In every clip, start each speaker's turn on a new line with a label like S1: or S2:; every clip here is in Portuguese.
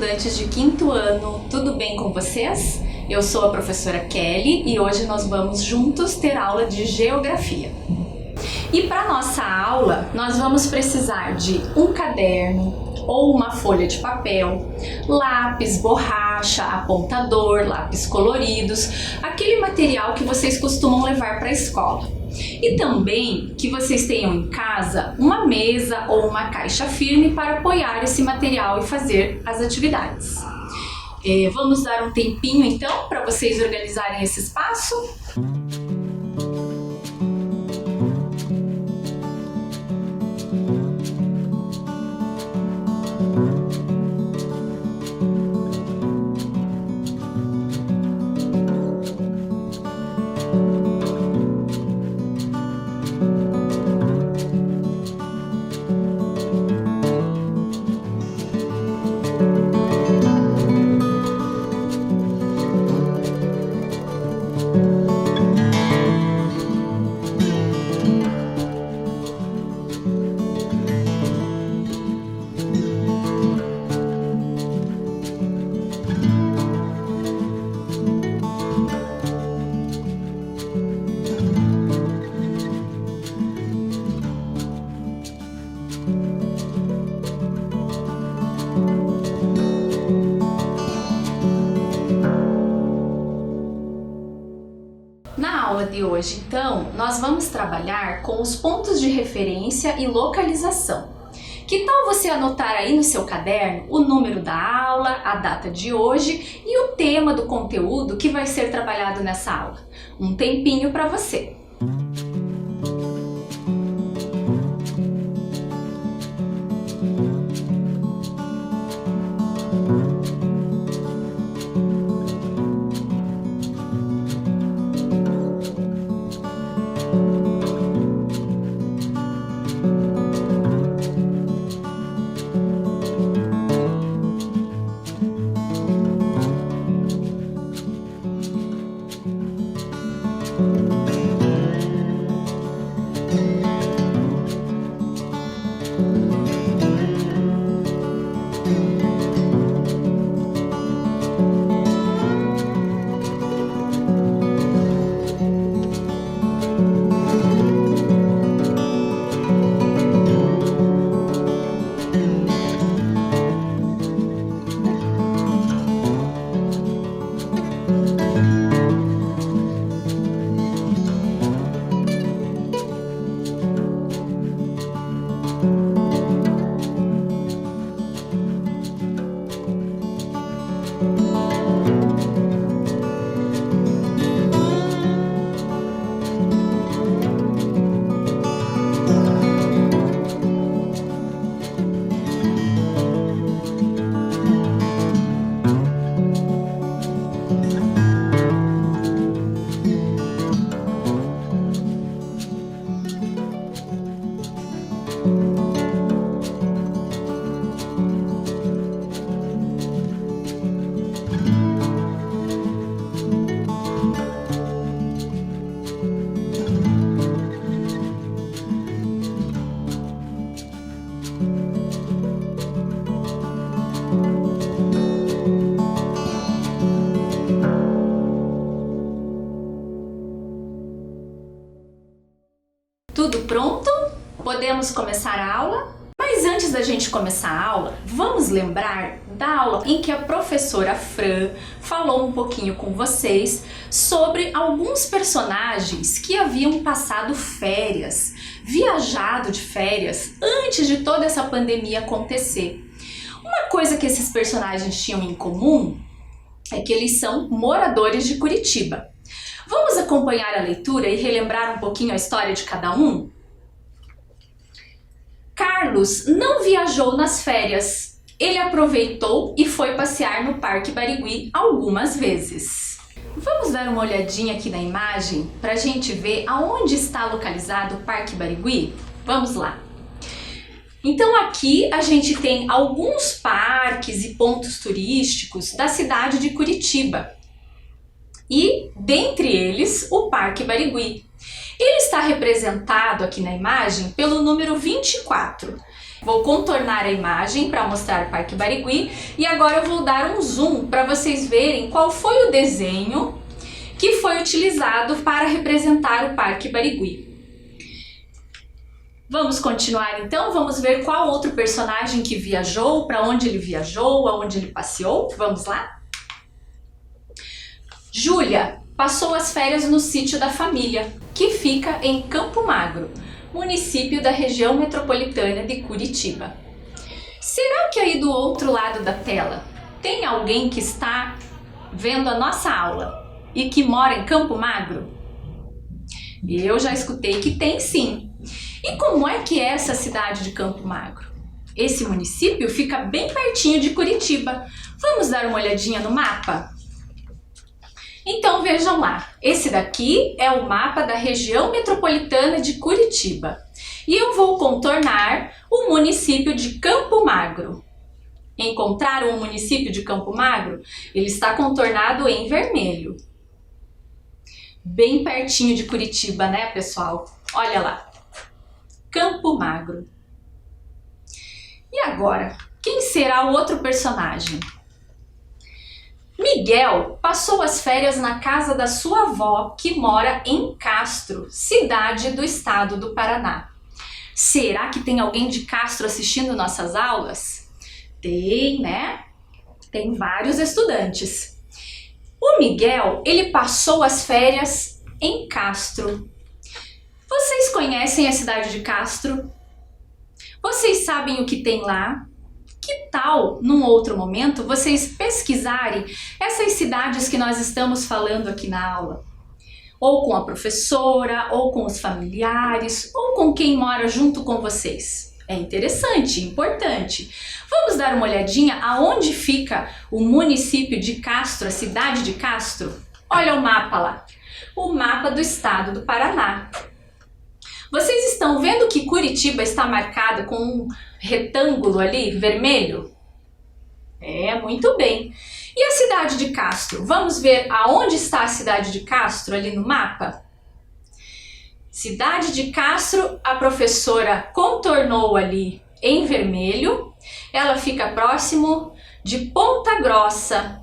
S1: estudantes de quinto ano, tudo bem com vocês? Eu sou a professora Kelly e hoje nós vamos juntos ter aula de geografia. E para nossa aula, nós vamos precisar de um caderno ou uma folha de papel, lápis, borracha, apontador, lápis coloridos, aquele material que vocês costumam levar para a escola. E também que vocês tenham em casa uma mesa ou uma caixa firme para apoiar esse material e fazer as atividades. Vamos dar um tempinho então para vocês organizarem esse espaço? Na aula de hoje, então, nós vamos trabalhar com os pontos de referência e localização. Que tal você anotar aí no seu caderno o número da aula, a data de hoje e o tema do conteúdo que vai ser trabalhado nessa aula? Um tempinho para você. Tudo pronto? Podemos começar a aula? Mas antes da gente começar a aula, vamos lembrar da aula em que a professora Fran falou um pouquinho com vocês sobre alguns personagens que haviam passado férias, viajado de férias antes de toda essa pandemia acontecer. Uma coisa que esses personagens tinham em comum é que eles são moradores de Curitiba. Vamos acompanhar a leitura e relembrar um pouquinho a história de cada um? Carlos não viajou nas férias. Ele aproveitou e foi passear no Parque Barigui algumas vezes. Vamos dar uma olhadinha aqui na imagem para a gente ver aonde está localizado o Parque Barigui? Vamos lá! Então aqui a gente tem alguns parques e pontos turísticos da cidade de Curitiba. E, dentre eles, o Parque Barigui. Ele está representado aqui na imagem pelo número 24. Vou contornar a imagem para mostrar o Parque Barigui e agora eu vou dar um zoom para vocês verem qual foi o desenho que foi utilizado para representar o Parque Barigui. Vamos continuar então, vamos ver qual outro personagem que viajou, para onde ele viajou, aonde ele passeou. Vamos lá? Júlia passou as férias no sítio da família, que fica em Campo Magro, município da região metropolitana de Curitiba. Será que aí do outro lado da tela tem alguém que está vendo a nossa aula e que mora em Campo Magro? Eu já escutei que tem sim. E como é que é essa cidade de Campo Magro? Esse município fica bem pertinho de Curitiba. Vamos dar uma olhadinha no mapa? Então vejam lá, esse daqui é o mapa da região metropolitana de Curitiba e eu vou contornar o município de Campo Magro. Encontraram o município de Campo Magro? Ele está contornado em vermelho. Bem pertinho de Curitiba, né, pessoal? Olha lá, Campo Magro. E agora, quem será o outro personagem? Miguel passou as férias na casa da sua avó, que mora em Castro, cidade do estado do Paraná. Será que tem alguém de Castro assistindo nossas aulas? Tem, né? Tem vários estudantes. O Miguel, ele passou as férias em Castro. Vocês conhecem a cidade de Castro? Vocês sabem o que tem lá? Que tal, num outro momento, vocês pesquisarem essas cidades que nós estamos falando aqui na aula? Ou com a professora, ou com os familiares, ou com quem mora junto com vocês. É interessante, importante. Vamos dar uma olhadinha aonde fica o município de Castro, a cidade de Castro? Olha o mapa lá, o mapa do estado do Paraná. Vocês estão vendo que Curitiba está marcada com um retângulo ali, vermelho? É, muito bem. E a cidade de Castro? Vamos ver aonde está a cidade de Castro ali no mapa? Cidade de Castro, a professora contornou ali em vermelho. Ela fica próximo de Ponta Grossa.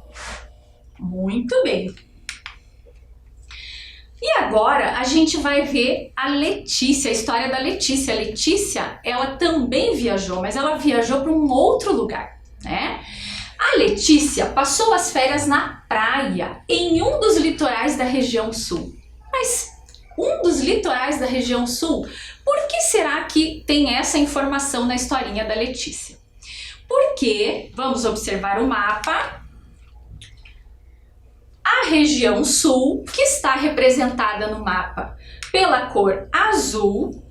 S1: Muito bem. E agora a gente vai ver a Letícia, a história da Letícia. A Letícia, ela também viajou, mas ela viajou para um outro lugar, né? A Letícia passou as férias na praia, em um dos litorais da região sul. Mas um dos litorais da região sul, por que será que tem essa informação na historinha da Letícia? Porque, vamos observar o mapa, a região sul, que está representada no mapa pela cor azul,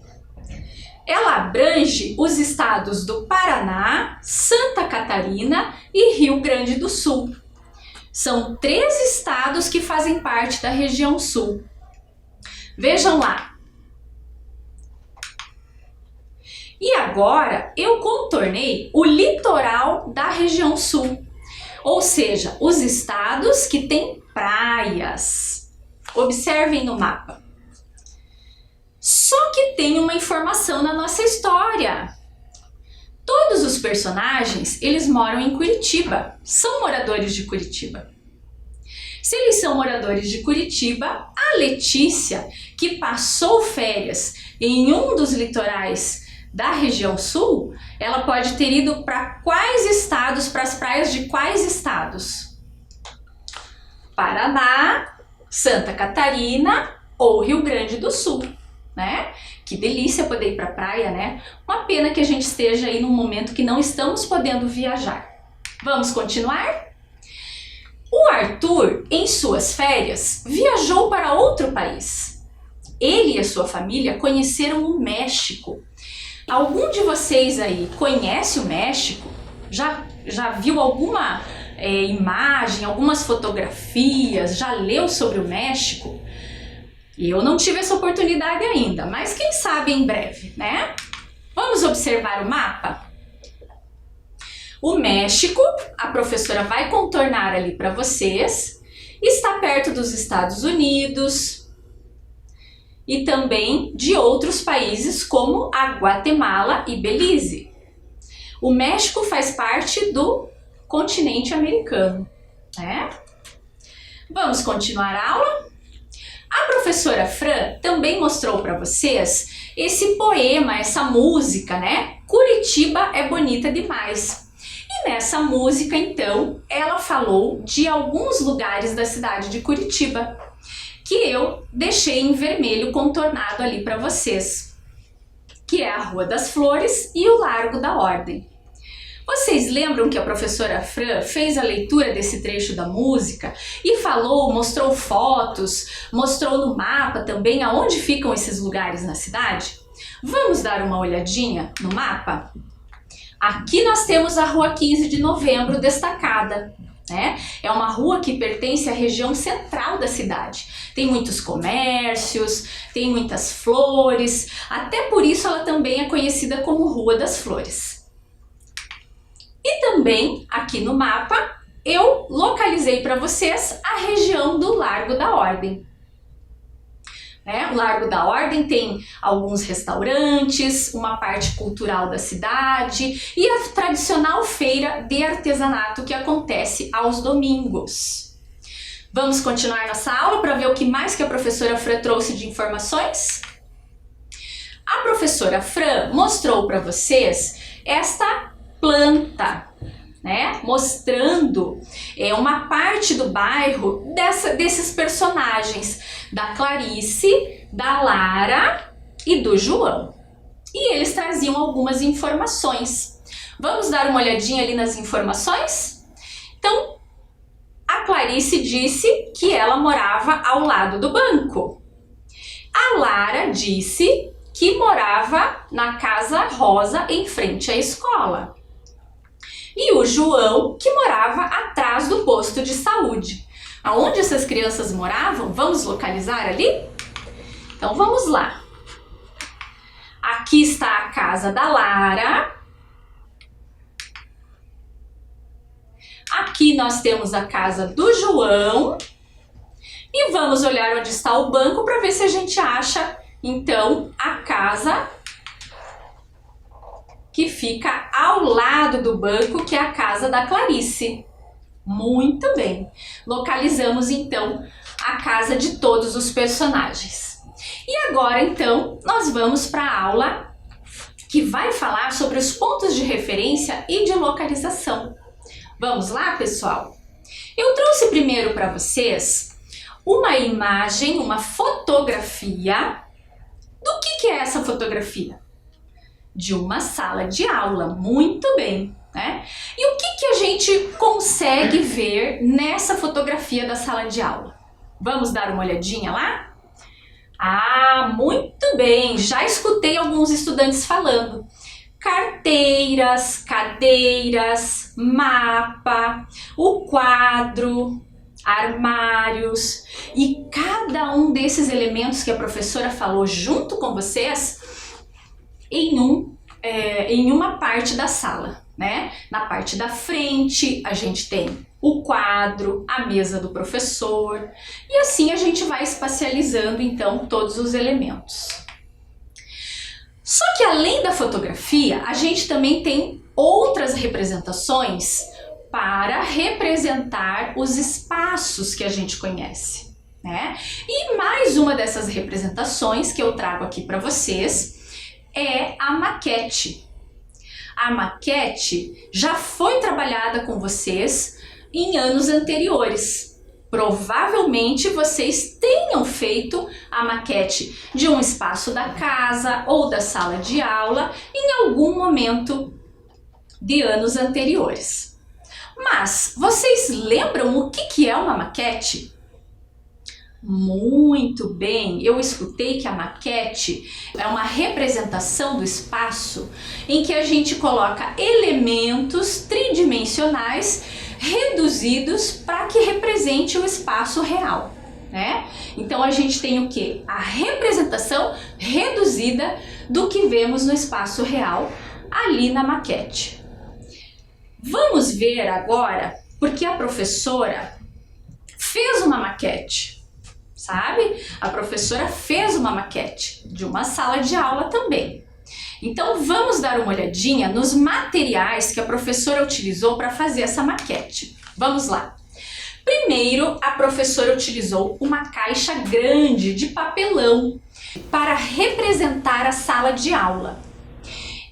S1: ela abrange os estados do Paraná, Santa Catarina e Rio Grande do Sul. São 3 estados que fazem parte da região sul. Vejam lá. E agora eu contornei o litoral da região sul, ou seja, os estados que têm praias. Observem no mapa. Só que tem uma informação na nossa história. Todos os personagens, eles moram em Curitiba, são moradores de Curitiba. Se eles são moradores de Curitiba, a Letícia, que passou férias em um dos litorais da região sul, ela pode ter ido para quais estados, para as praias de quais estados? Paraná, Santa Catarina ou Rio Grande do Sul, né? Que delícia poder ir para a praia, né? Uma pena que a gente esteja aí num momento que não estamos podendo viajar. Vamos continuar? O Arthur, em suas férias, viajou para outro país. Ele e a sua família conheceram o México. Algum de vocês aí conhece o México? Já viu alguma imagem, algumas fotografias? Já leu sobre o México? Eu não tive essa oportunidade ainda, mas quem sabe em breve, né? Vamos observar o mapa? O México, a professora vai contornar ali para vocês, está perto dos Estados Unidos e também de outros países como a Guatemala e Belize. O México faz parte do continente americano, né? Vamos continuar a aula? A professora Fran também mostrou para vocês esse poema, essa música, né? Curitiba é bonita demais. E nessa música, então, ela falou de alguns lugares da cidade de Curitiba, que eu deixei em vermelho contornado ali para vocês, que é a Rua das Flores e o Largo da Ordem. Vocês lembram que a professora Fran fez a leitura desse trecho da música e falou, mostrou fotos, mostrou no mapa também aonde ficam esses lugares na cidade? Vamos dar uma olhadinha no mapa? Aqui nós temos a Rua 15 de Novembro destacada, né? É uma rua que pertence à região central da cidade. Tem muitos comércios, tem muitas flores, até por isso ela também é conhecida como Rua das Flores. E também, aqui no mapa, eu localizei para vocês a região do Largo da Ordem. O Largo da Ordem tem alguns restaurantes, uma parte cultural da cidade e a tradicional feira de artesanato que acontece aos domingos. Vamos continuar nossa aula para ver o que mais que a professora Fran trouxe de informações? A professora Fran mostrou para vocês esta planta, né? Mostrando uma parte do bairro desses personagens, da Clarice, da Lara e do João. E eles traziam algumas informações. Vamos dar uma olhadinha ali nas informações? Então, a Clarice disse que ela morava ao lado do banco. A Lara disse que morava na Casa Rosa, em frente à escola. E o João, que morava atrás do posto de saúde. Aonde essas crianças moravam? Vamos localizar ali? Então vamos lá. Aqui está a casa da Lara. Aqui nós temos a casa do João. E vamos olhar onde está o banco para ver se a gente acha, então, a casa que fica ao lado do banco, que é a casa da Clarice. Muito bem. Localizamos, então, a casa de todos os personagens. E agora, então, nós vamos para a aula que vai falar sobre os pontos de referência e de localização. Vamos lá, pessoal? Eu trouxe primeiro para vocês uma imagem, uma fotografia. Do que é essa fotografia? De uma sala de aula, muito bem, né? E o que a gente consegue ver nessa fotografia da sala de aula? Vamos dar uma olhadinha lá? Ah, muito bem, já escutei alguns estudantes falando. Carteiras, cadeiras, mapa, o quadro, armários, e cada um desses elementos que a professora falou junto com vocês em uma parte da sala, né? Na parte da frente a gente tem o quadro, a mesa do professor, e assim a gente vai espacializando então todos os elementos. Só que além da fotografia, a gente também tem outras representações para representar os espaços que a gente conhece, né? E mais uma dessas representações que eu trago aqui para vocês é a maquete. A maquete já foi trabalhada com vocês em anos anteriores. Provavelmente vocês tenham feito a maquete de um espaço da casa ou da sala de aula em algum momento de anos anteriores. Mas vocês lembram o que é uma maquete? Muito bem, eu escutei que a maquete é uma representação do espaço em que a gente coloca elementos tridimensionais reduzidos para que represente o espaço real, né? Então a gente tem o que? A representação reduzida do que vemos no espaço real ali na maquete. Vamos ver agora, porque a professora fez uma maquete. Sabe? A professora fez uma maquete de uma sala de aula também. Então vamos dar uma olhadinha nos materiais que a professora utilizou para fazer essa maquete. Vamos lá. Primeiro, a professora utilizou uma caixa grande de papelão para representar a sala de aula.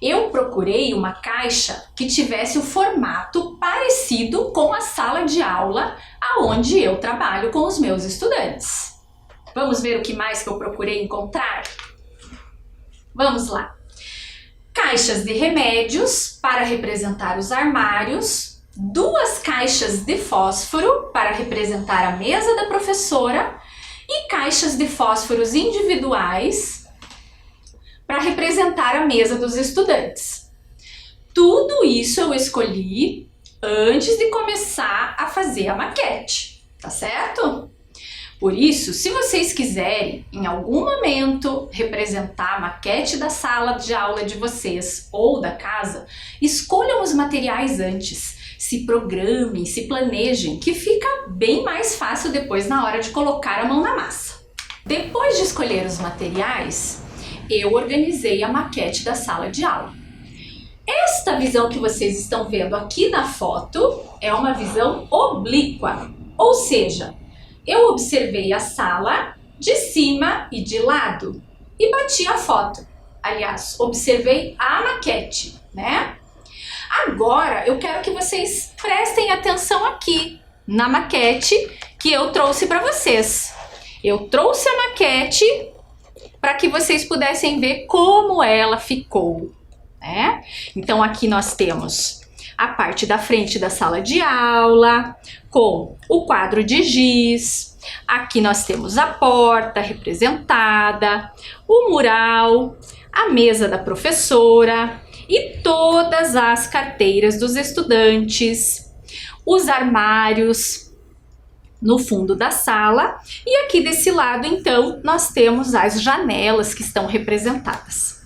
S1: Eu procurei uma caixa que tivesse o formato parecido com a sala de aula aonde eu trabalho com os meus estudantes. Vamos ver o que mais que eu procurei encontrar? Vamos lá. Caixas de remédios para representar os armários, 2 caixas de fósforo para representar a mesa da professora e caixas de fósforos individuais para representar a mesa dos estudantes. Tudo isso eu escolhi antes de começar a fazer a maquete, tá certo? Por isso, se vocês quiserem, em algum momento, representar a maquete da sala de aula de vocês ou da casa, escolham os materiais antes, se programem, se planejem, que fica bem mais fácil depois na hora de colocar a mão na massa. Depois de escolher os materiais, eu organizei a maquete da sala de aula. Esta visão que vocês estão vendo aqui na foto é uma visão oblíqua, ou seja, eu observei a sala de cima e de lado e bati a foto. Aliás, observei a maquete, né? Agora eu quero que vocês prestem atenção aqui na maquete que eu trouxe para vocês. Eu trouxe a maquete para que vocês pudessem ver como ela ficou, né? Então aqui nós temos a parte da frente da sala de aula, com o quadro de giz. Aqui nós temos a porta representada, o mural, a mesa da professora e todas as carteiras dos estudantes, os armários no fundo da sala, e aqui desse lado então nós temos as janelas que estão representadas.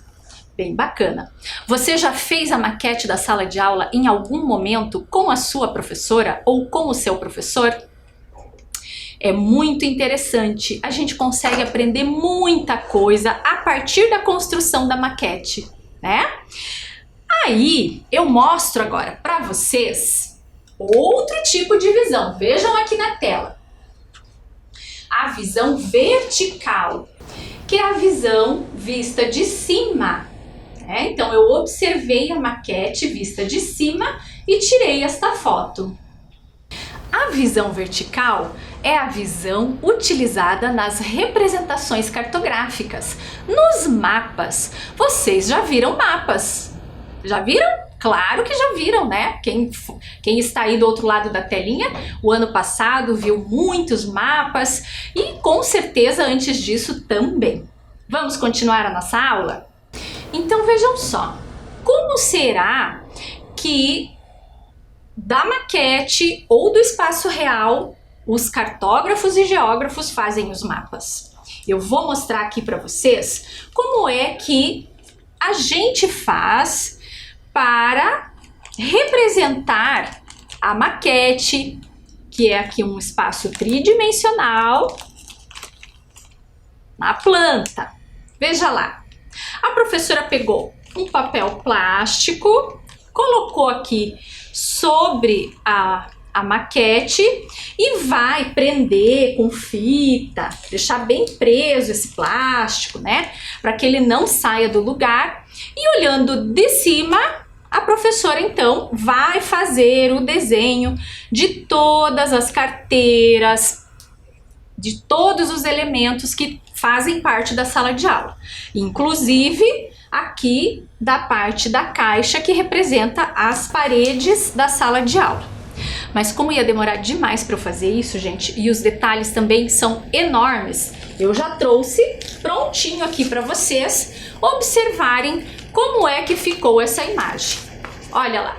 S1: Bem bacana. Você já fez a maquete da sala de aula em algum momento com a sua professora ou com o seu professor? É muito interessante, a gente consegue aprender muita coisa a partir da construção da maquete, né? Aí eu mostro agora para vocês outro tipo de visão. Vejam aqui na tela. A visão vertical, que é a visão vista de cima. Então eu observei a maquete vista de cima e tirei esta foto. A visão vertical é a visão utilizada nas representações cartográficas, nos mapas. Vocês já viram mapas? Já viram? Claro que já viram, né? Quem está aí do outro lado da telinha, o ano passado viu muitos mapas e com certeza antes disso também. Vamos continuar a nossa aula? Então vejam só, como será que da maquete ou do espaço real os cartógrafos e geógrafos fazem os mapas? Eu vou mostrar aqui para vocês como é que a gente faz para representar a maquete, que é aqui um espaço tridimensional, na planta. Veja lá, a professora pegou um papel plástico, colocou aqui sobre a maquete e vai prender com fita, deixar bem preso esse plástico, né? Para que ele não saia do lugar. E olhando de cima, a professora então vai fazer o desenho de todas as carteiras, de todos os elementos que fazem parte da sala de aula, inclusive aqui da parte da caixa que representa as paredes da sala de aula. Mas como ia demorar demais para eu fazer isso, gente, e os detalhes também são enormes, eu já trouxe prontinho aqui para vocês observarem como é que ficou essa imagem. Olha lá.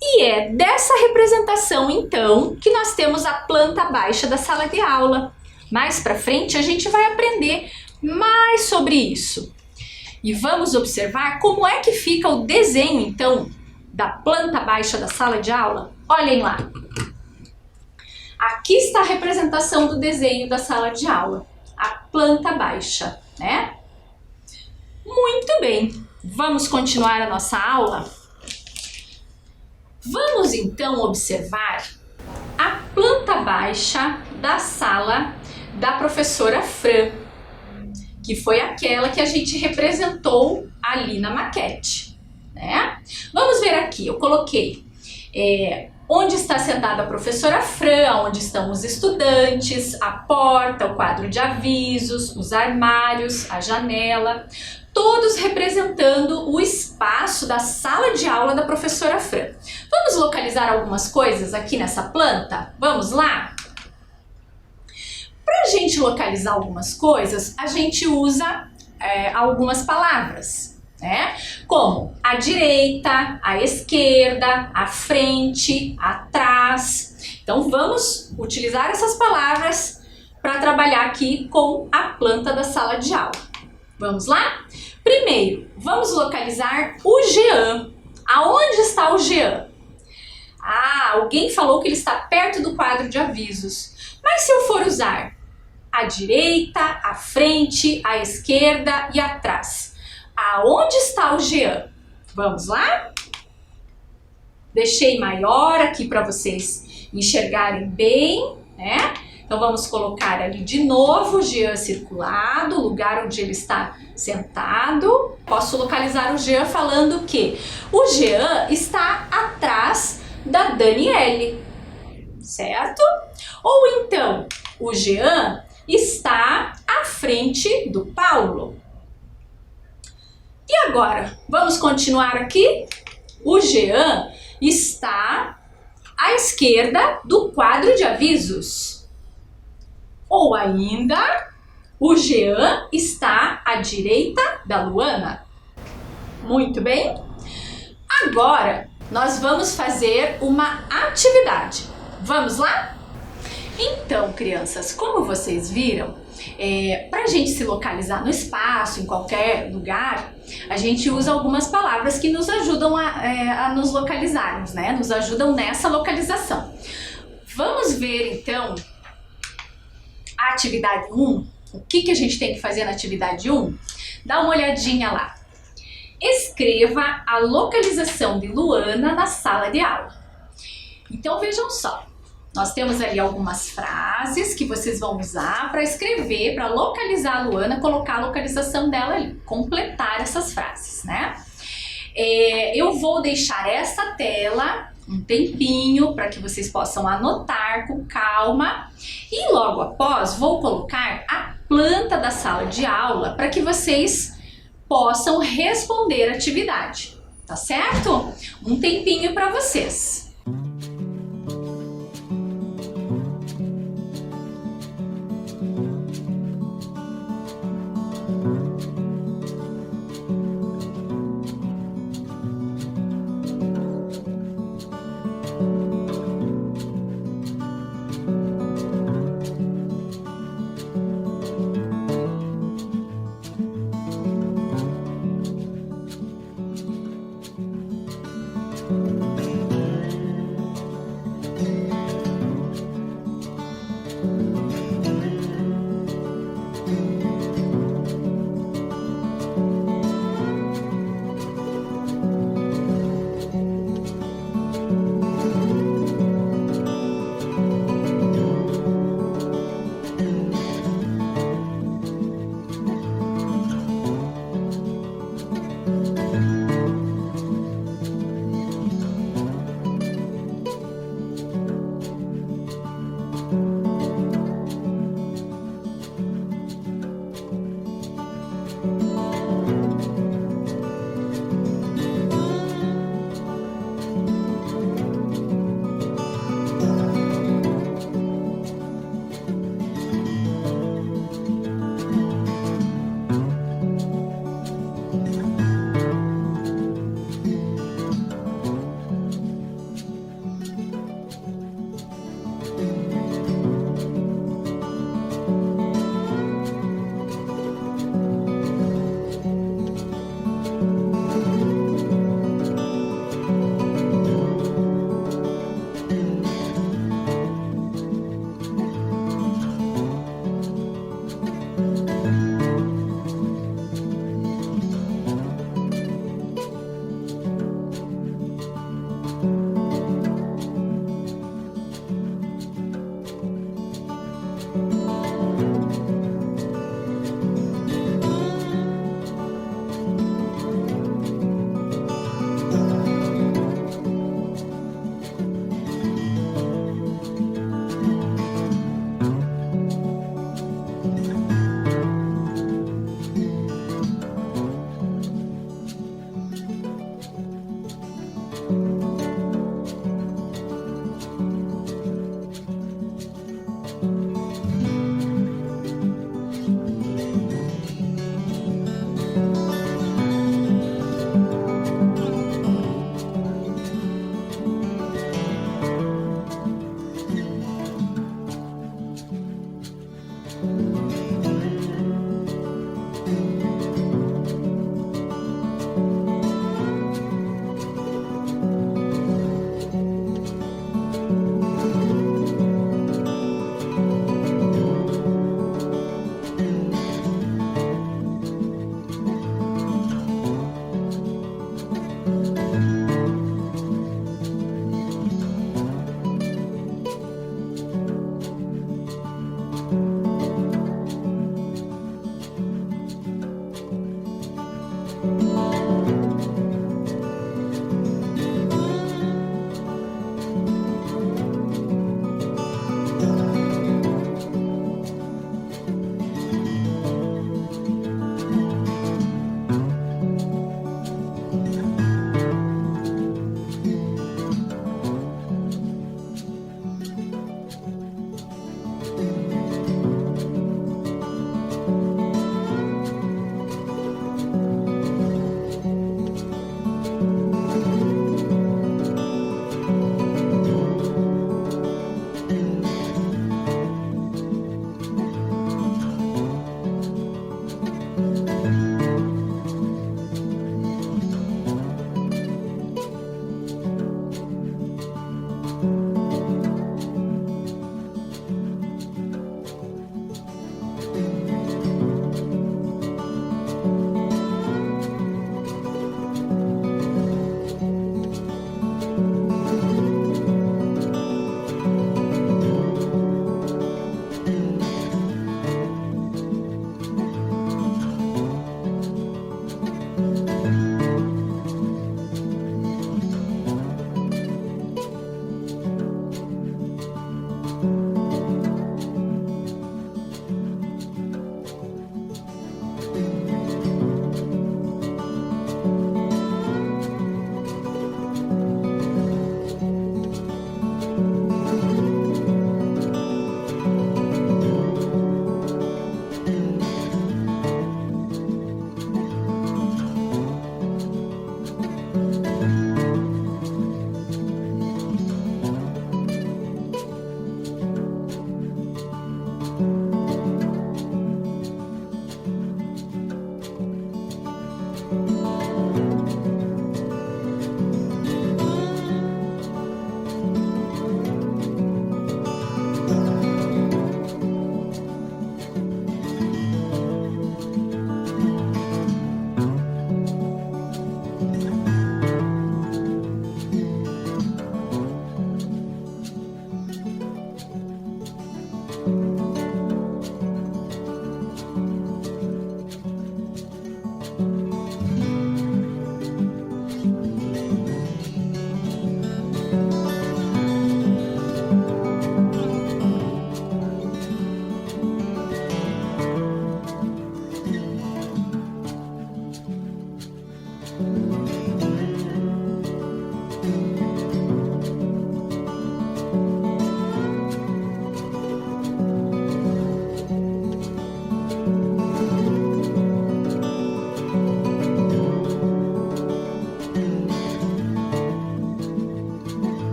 S1: E é dessa representação, então, que nós temos a planta baixa da sala de aula. Mais para frente a gente vai aprender mais sobre isso. E vamos observar como é que fica o desenho, então, da planta baixa da sala de aula. Olhem lá. Aqui está a representação do desenho da sala de aula. A planta baixa, né? Muito bem, vamos continuar a nossa aula? Vamos então observar a planta baixa da sala da professora Fran, que foi aquela que a gente representou ali na maquete, né? Vamos ver aqui, eu coloquei onde está sentada a professora Fran, onde estão os estudantes, a porta, o quadro de avisos, os armários, a janela, todos representando o espaço da sala de aula da professora Fran. Vamos localizar algumas coisas aqui nessa planta? Vamos lá? Para a gente localizar algumas coisas, a gente usa algumas palavras, né? Como a direita, a esquerda, a frente, atrás. Então vamos utilizar essas palavras para trabalhar aqui com a planta da sala de aula. Vamos lá? Primeiro, vamos localizar o Jean. Aonde está o Jean? Ah, alguém falou que ele está perto do quadro de avisos. Mas se eu for usar a direita, a frente, a esquerda e atrás, aonde está o Jean? Vamos lá? Deixei maior aqui para vocês enxergarem bem, né? Então vamos colocar ali de novo o Jean circulado, o lugar onde ele está sentado. Posso localizar o Jean falando que o Jean está atrás da Daniele, certo? Ou então, o Jean está à frente do Paulo. E agora, vamos continuar aqui? O Jean está à esquerda do quadro de avisos. Ou ainda, o Jean está à direita da Luana. Muito bem? Agora, nós vamos fazer uma atividade. Vamos lá? Então, crianças, como vocês viram, para a gente se localizar no espaço, em qualquer lugar, a gente usa algumas palavras que nos ajudam a nos localizarmos, né? Nos ajudam nessa localização. Vamos ver, então, a atividade 1. O que a gente tem que fazer na atividade 1? Dá uma olhadinha lá. Escreva a localização de Luana na sala de aula. Então, vejam só. Nós temos ali algumas frases que vocês vão usar para escrever, para localizar a Luana, colocar a localização dela ali, completar essas frases, né? Eu vou deixar essa tela um tempinho para que vocês possam anotar com calma e logo após vou colocar a planta da sala de aula para que vocês possam responder a atividade, tá certo? Um tempinho para vocês.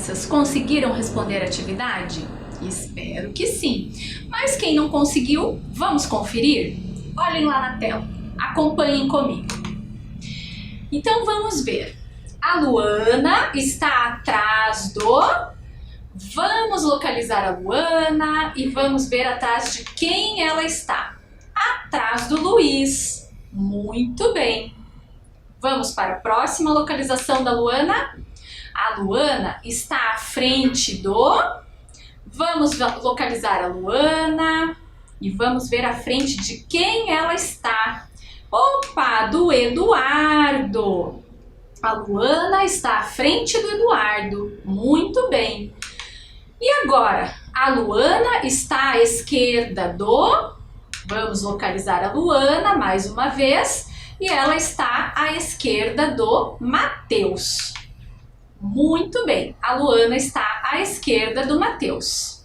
S1: crianças conseguiram responder a atividade? Espero que sim. Mas quem não conseguiu, vamos conferir? Olhem lá na tela, acompanhem comigo. Então vamos ver. A Luana está atrás do... Vamos localizar a Luana e vamos ver atrás de quem ela está. Atrás do Luiz. Muito bem. Vamos para a próxima localização da Luana. A Luana está à frente do... Vamos localizar a Luana e vamos ver à frente de quem ela está. Opa, do Eduardo. A Luana está à frente do Eduardo. Muito bem. E agora, a Luana está à esquerda do... Vamos localizar a Luana mais uma vez. E ela está à esquerda do Matheus. Muito bem, a Luana está à esquerda do Matheus.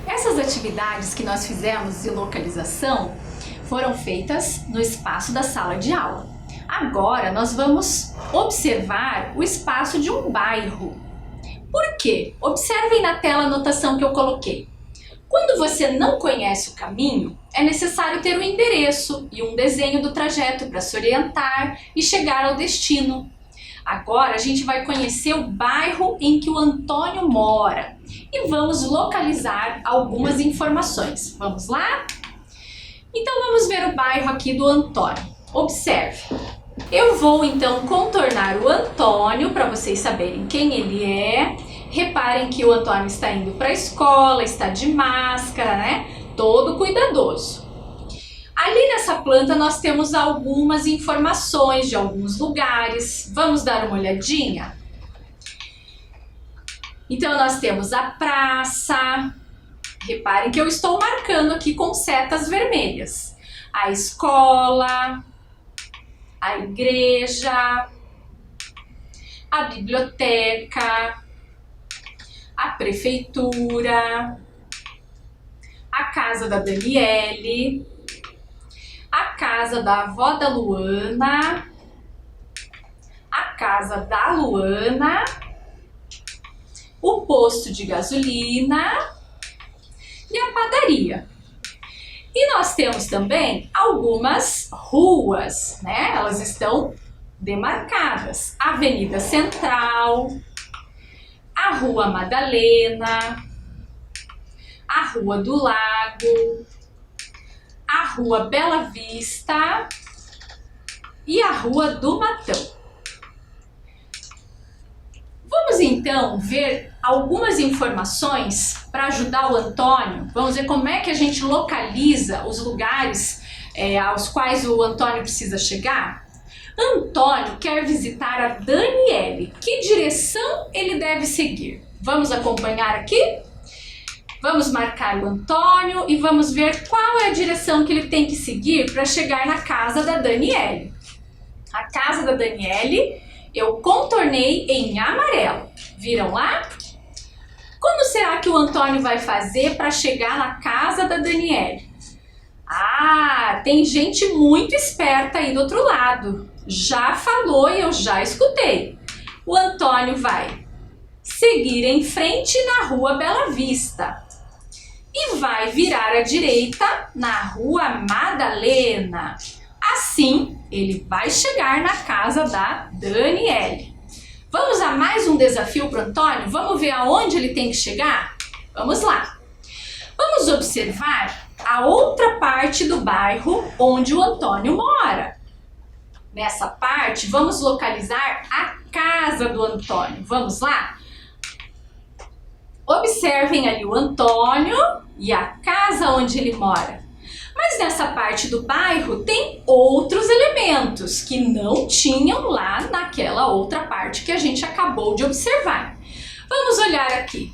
S1: Essas atividades que nós fizemos de localização foram feitas no espaço da sala de aula. Agora nós vamos observar o espaço de um bairro. Por quê? Observem na tela a anotação que eu coloquei. Quando você não conhece o caminho, é necessário ter um endereço e um desenho do trajeto para se orientar e chegar ao destino. Agora a gente vai conhecer o bairro em que o Antônio mora e vamos localizar algumas informações. Vamos lá? Então vamos ver o bairro aqui do Antônio. Observe. Eu vou então contornar o Antônio para vocês saberem quem ele é. Reparem que o Antônio está indo para a escola, está de máscara, né? Todo cuidadoso. Ali nessa planta nós temos algumas informações de alguns lugares. Vamos dar uma olhadinha? Então nós temos a praça. Reparem que eu estou marcando aqui com setas vermelhas. A escola, a igreja, a biblioteca, a prefeitura, a casa da Daniele, a casa da avó da Luana, a casa da Luana, o posto de gasolina e a padaria. E nós temos também algumas ruas, né? Elas estão demarcadas. Avenida Central, a Rua Madalena, a Rua do Lago, a Rua Bela Vista e a Rua do Matão. Vamos então ver algumas informações para ajudar o Antônio. Vamos ver como é que a gente localiza os lugares aos quais o Antônio precisa chegar. Antônio quer visitar a Daniele. Que direção ele deve seguir? Vamos acompanhar aqui? Vamos marcar o Antônio e vamos ver qual é a direção que ele tem que seguir para chegar na casa da Daniele. A casa da Daniele eu contornei em amarelo. Viram lá? Como será que o Antônio vai fazer para chegar na casa da Daniele? Ah, tem gente muito esperta aí do outro lado. Já falou e eu já escutei. O Antônio vai seguir em frente na Rua Bela Vista e vai virar à direita na Rua Madalena. Assim, ele vai chegar na casa da Daniele. Vamos a mais um desafio para o Antônio? Vamos ver aonde ele tem que chegar? Vamos lá. Vamos observar a outra parte do bairro onde o Antônio mora. Nessa parte, vamos localizar a casa do Antônio. Vamos lá? Observem ali o Antônio e a casa onde ele mora. Mas nessa parte do bairro tem outros elementos que não tinham lá naquela outra parte que a gente acabou de observar. Vamos olhar aqui.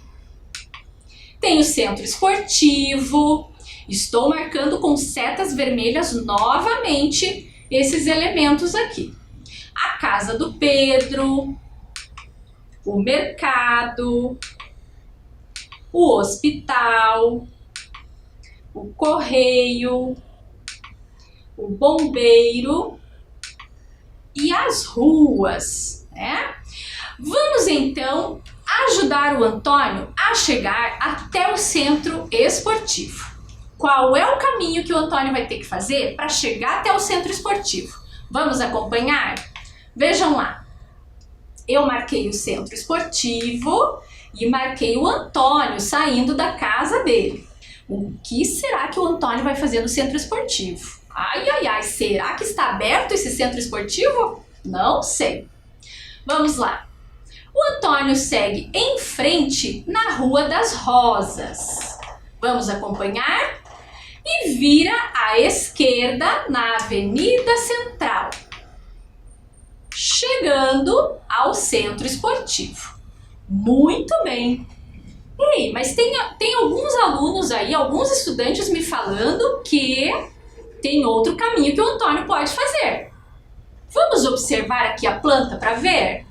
S1: Tem o centro esportivo. Estou marcando com setas vermelhas novamente esses elementos aqui. A casa do Pedro, o mercado, o hospital, o correio, o bombeiro e as ruas, né? Vamos então ajudar o Antônio a chegar até o centro esportivo. Qual é o caminho que o Antônio vai ter que fazer para chegar até o centro esportivo? Vamos acompanhar? Vejam lá. Eu marquei o centro esportivo e marquei o Antônio saindo da casa dele. O que será que o Antônio vai fazer no centro esportivo? Ai, ai, ai, será que está aberto esse centro esportivo? Não sei. Vamos lá. O Antônio segue em frente na Rua das Rosas. Vamos acompanhar? E vira à esquerda na Avenida Central, chegando ao centro esportivo. Muito bem! Ei, mas tem alguns alunos aí, alguns estudantes me falando que tem outro caminho que o Antônio pode fazer. Vamos observar aqui a planta para ver?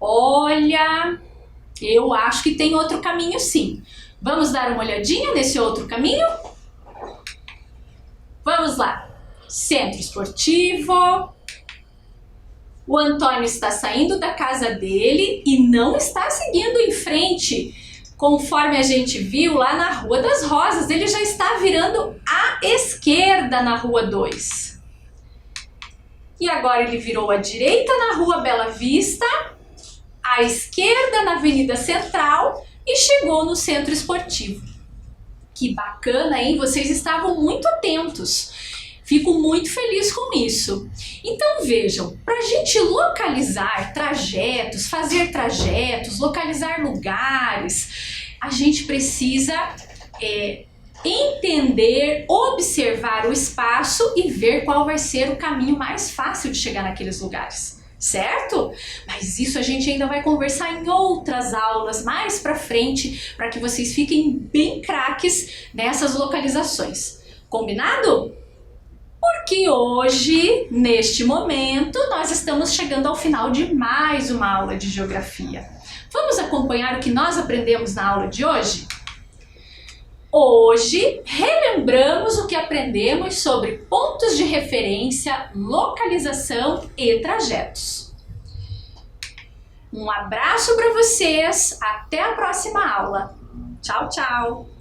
S1: Olha, eu acho que tem outro caminho sim. Vamos dar uma olhadinha nesse outro caminho? Vamos lá. Centro esportivo. O Antônio está saindo da casa dele e não está seguindo em frente. Conforme a gente viu lá na Rua das Rosas, ele já está virando à esquerda na Rua 2. E agora ele virou à direita na Rua Bela Vista, à esquerda na Avenida Central e chegou no centro esportivo. Que bacana, hein? Vocês estavam muito atentos. Fico muito feliz com isso. Então vejam, para a gente localizar trajetos, fazer trajetos, localizar lugares, a gente precisa entender, observar o espaço e ver qual vai ser o caminho mais fácil de chegar naqueles lugares. Certo? Mas isso a gente ainda vai conversar em outras aulas mais pra frente, para que vocês fiquem bem craques nessas localizações. Combinado? Porque hoje, neste momento, nós estamos chegando ao final de mais uma aula de geografia. Vamos acompanhar o que nós aprendemos na aula de hoje? Hoje, relembramos o que aprendemos sobre pontos de referência, localização e trajetos. Um abraço para vocês, até a próxima aula. Tchau, tchau!